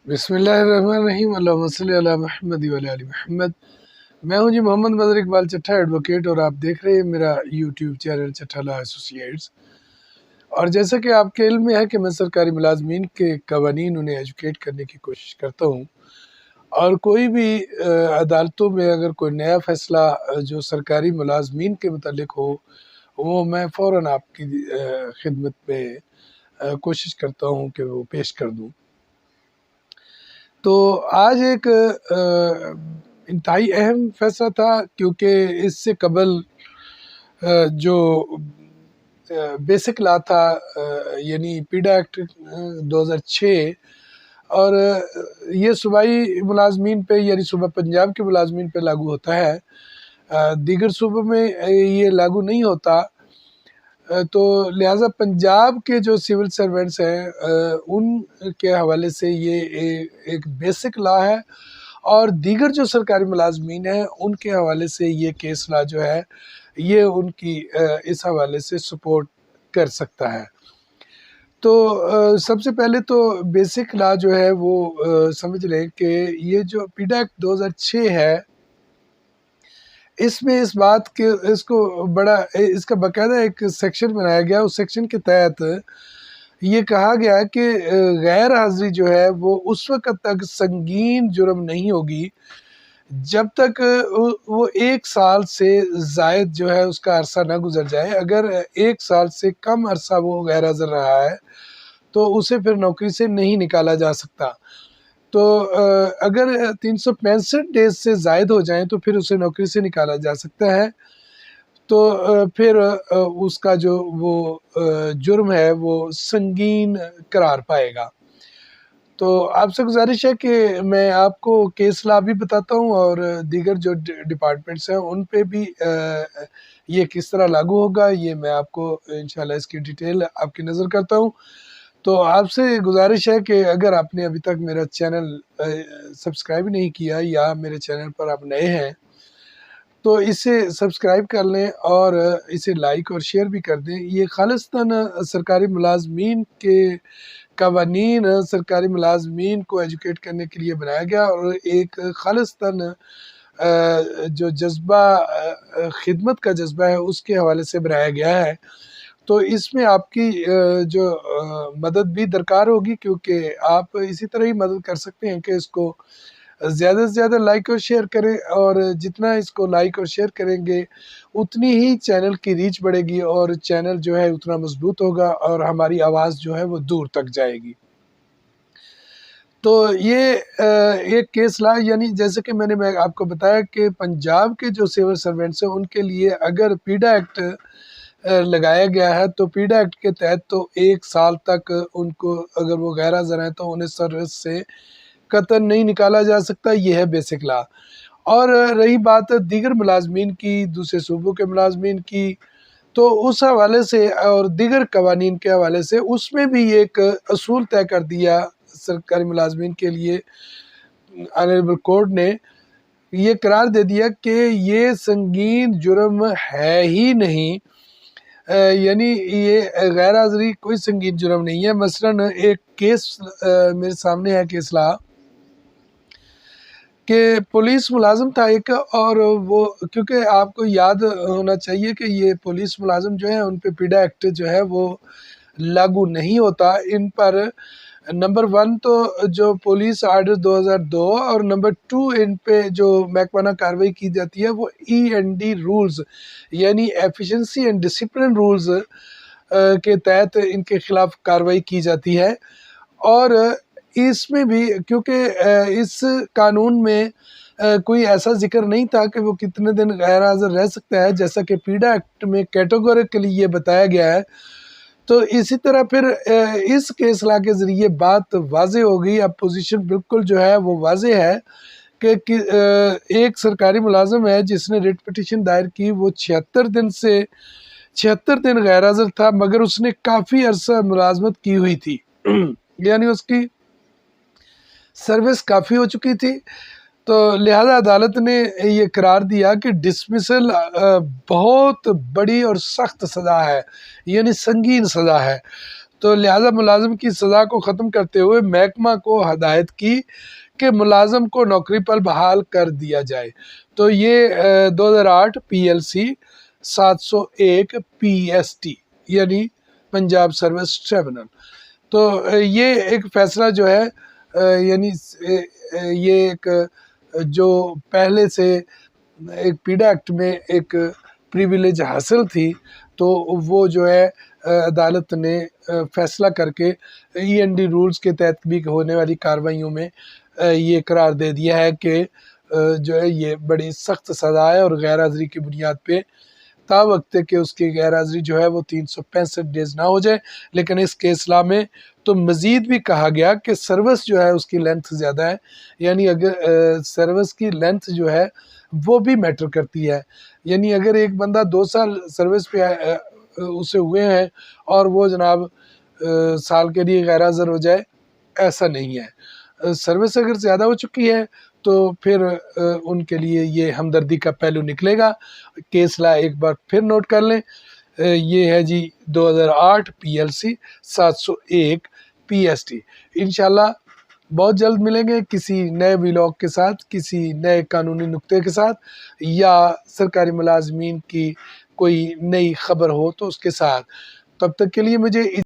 بسم اللہ الرحمن الرحیم، اللہم صلی علی محمد و علی آل محمد۔ میں ہوں جی محمد مظہر اقبال چٹھا ایڈوکیٹ، اور آپ دیکھ رہے ہیں میرا یوٹیوب چینل چٹھا لا ایسوسییٹس۔ اور جیسا کہ آپ کے علم میں ہے کہ میں سرکاری ملازمین کے قوانین انہیں ایجوکیٹ کرنے کی کوشش کرتا ہوں، اور کوئی بھی عدالتوں میں اگر کوئی نیا فیصلہ جو سرکاری ملازمین کے متعلق ہو، وہ میں فوراً آپ کی خدمت میں کوشش کرتا ہوں کہ وہ پیش کر دوں۔ تو آج ایک انتہائی اہم فیصلہ تھا، کیونکہ اس سے قبل جو بیسک لا تھا، یعنی پیڈا ایکٹ 2006، اور یہ صوبائی ملازمین پہ یعنی صوبہ پنجاب کے ملازمین پہ لاگو ہوتا ہے، دیگر صوبوں میں یہ لاگو نہیں ہوتا۔ تو لہٰذا پنجاب کے جو سول سرونٹس ہیں ان کے حوالے سے یہ ایک بیسک لا ہے، اور دیگر جو سرکاری ملازمین ہیں ان کے حوالے سے یہ کیس لا جو ہے یہ ان کی اس حوالے سے سپورٹ کر سکتا ہے۔ تو سب سے پہلے تو بیسک لا جو ہے وہ سمجھ لیں کہ یہ جو پیڈا ایکٹ 2006 ہے، اس میں اس بات کے اس کا باقاعدہ ایک سیکشن بنایا گیا۔ اس سیکشن کے تحت یہ کہا گیا کہ غیر حاضری جو ہے وہ اس وقت تک سنگین جرم نہیں ہوگی جب تک وہ 1 سال سے زائد جو ہے اس کا عرصہ نہ گزر جائے۔ اگر 1 سال سے کم عرصہ وہ غیر حاضر رہا ہے تو اسے پھر نوکری سے نہیں نکالا جا سکتا۔ تو اگر 365 ڈیز سے زائد ہو جائیں تو پھر اسے نوکری سے نکالا جا سکتا ہے۔ تو پھر اس کا جو وہ جرم ہے وہ سنگین قرار پائے گا۔ تو آپ سے گزارش ہے کہ میں آپ کو کیس لا بھی بتاتا ہوں، اور دیگر جو ڈپارٹمنٹس ہیں ان پہ بھی یہ کس طرح لاگو ہوگا، یہ میں آپ کو انشاءاللہ اس کی ڈیٹیل آپ کی نظر کرتا ہوں۔ تو آپ سے گزارش ہے کہ اگر آپ نے ابھی تک میرا چینل سبسکرائب نہیں کیا، یا میرے چینل پر آپ نئے ہیں، تو اسے سبسکرائب کر لیں اور اسے لائک اور شیئر بھی کر دیں۔ یہ خالصتاً سرکاری ملازمین کے قوانین سرکاری ملازمین کو ایجوکیٹ کرنے کے لیے بنایا گیا، اور ایک خالصتاً جو جذبہ خدمت کا جذبہ ہے اس کے حوالے سے بنایا گیا ہے۔ تو اس میں آپ کی جو مدد بھی درکار ہوگی، کیونکہ آپ اسی طرح ہی مدد کر سکتے ہیں کہ اس کو زیادہ سے زیادہ لائک اور شیئر کریں، اور جتنا اس کو لائک اور شیئر کریں گے اتنی ہی چینل کی ریچ بڑھے گی، اور چینل جو ہے اتنا مضبوط ہوگا، اور ہماری آواز جو ہے وہ دور تک جائے گی۔ تو یہ ایک کیس لا، یعنی جیسے کہ میں نے آپ کو بتایا کہ پنجاب کے جو سول سرونٹس ہیں ان کے لیے اگر پیڈا ایکٹ لگایا گیا ہے تو پیڈا ایکٹ کے تحت تو 1 سال تک ان کو اگر وہ غیر حاضر ہیں تو انہیں سروس سے قطعاً نہیں نکالا جا سکتا۔ یہ ہے بیسک لا۔ اور رہی بات دیگر ملازمین کی، دوسرے صوبوں کے ملازمین کی، تو اس حوالے سے اور دیگر قوانین کے حوالے سے اس میں بھی ایک اصول طے کر دیا سرکاری ملازمین کے لیے۔ آنریبل کورٹ نے یہ قرار دے دیا کہ یہ سنگین جرم ہے ہی نہیں، یعنی یہ غیر حاضری کوئی سنگین جرم نہیں ہے۔ مثلاً ایک کیس میرے سامنے ہے، کیس لا کہ پولیس ملازم تھا ایک، اور وہ کیونکہ آپ کو یاد ہونا چاہیے کہ یہ پولیس ملازم جو ہیں ان پہ پیڈا ایکٹ جو ہے وہ لاگو نہیں ہوتا۔ ان پر نمبر 1 تو جو پولیس آرڈر 2002، اور نمبر 2 ان پہ جو محکمانہ کارروائی کی جاتی ہے وہ END رولز، یعنی ایفیشنسی اینڈ ڈسپلن رولز کے تحت ان کے خلاف کارروائی کی جاتی ہے۔ اور اس میں بھی کیونکہ اس قانون میں کوئی ایسا ذکر نہیں تھا کہ وہ کتنے دن غیر حاضر رہ سکتا ہے، جیسا کہ پیڈا ایکٹ میں کیٹیگوریکلی یہ بتایا گیا ہے۔ تو اسی طرح پھر اس کیس لا کے ذریعے بات واضح ہو گئی، اب پوزیشن بالکل جو ہے وہ واضح ہے کہ ایک سرکاری ملازم ہے جس نے ریٹ پٹیشن دائر کی، وہ 76 دن غیر حاضر تھا، مگر اس نے کافی عرصہ ملازمت کی ہوئی تھی، یعنی اس کی سروس کافی ہو چکی تھی۔ تو لہذا عدالت نے یہ قرار دیا کہ ڈسمسل بہت بڑی اور سخت سزا ہے، یعنی سنگین سزا ہے۔ تو لہٰذا ملازم کی سزا کو ختم کرتے ہوئے محکمہ کو ہدایت کی کہ ملازم کو نوکری پر بحال کر دیا جائے۔ تو یہ 2008 PLC 701 PST یعنی پنجاب سروس ٹریبونل۔ تو یہ ایک فیصلہ جو ہے یعنی یہ ایک جو پہلے سے ایک پیڈا ایکٹ میں ایک پریویلیج حاصل تھی تو وہ جو ہے عدالت نے فیصلہ کر کے END رولز کے تحت بھی ہونے والی کارروائیوں میں یہ قرار دے دیا ہے کہ جو ہے یہ بڑی سخت سزا ہے، اور غیر حاضری کی بنیاد پہ تا وقت کہ اس کی غیر حاضری جو ہے وہ 365 ڈیز نہ ہو جائے۔ لیکن اس کیس لا میں تو مزید بھی کہا گیا کہ سروس جو ہے اس کی لینتھ زیادہ ہے، یعنی اگر سروس کی لینتھ جو ہے وہ بھی میٹر کرتی ہے، یعنی اگر ایک بندہ 2 سال سروس پہ اسے ہوئے ہیں اور وہ جناب سال کے لیے غیر حاضر ہو جائے، ایسا نہیں ہے۔ سروس اگر زیادہ ہو چکی ہے تو پھر ان کے لیے یہ ہمدردی کا پہلو نکلے گا۔ کیس لا ایک بار پھر نوٹ کر لیں، یہ ہے جی 2008 PLC 701 PST۔ انشاءاللہ بہت جلد ملیں گے کسی نئے ویلاگ کے ساتھ، کسی نئے قانونی نقطے کے ساتھ، یا سرکاری ملازمین کی کوئی نئی خبر ہو تو اس کے ساتھ۔ تب تک کے لیے مجھے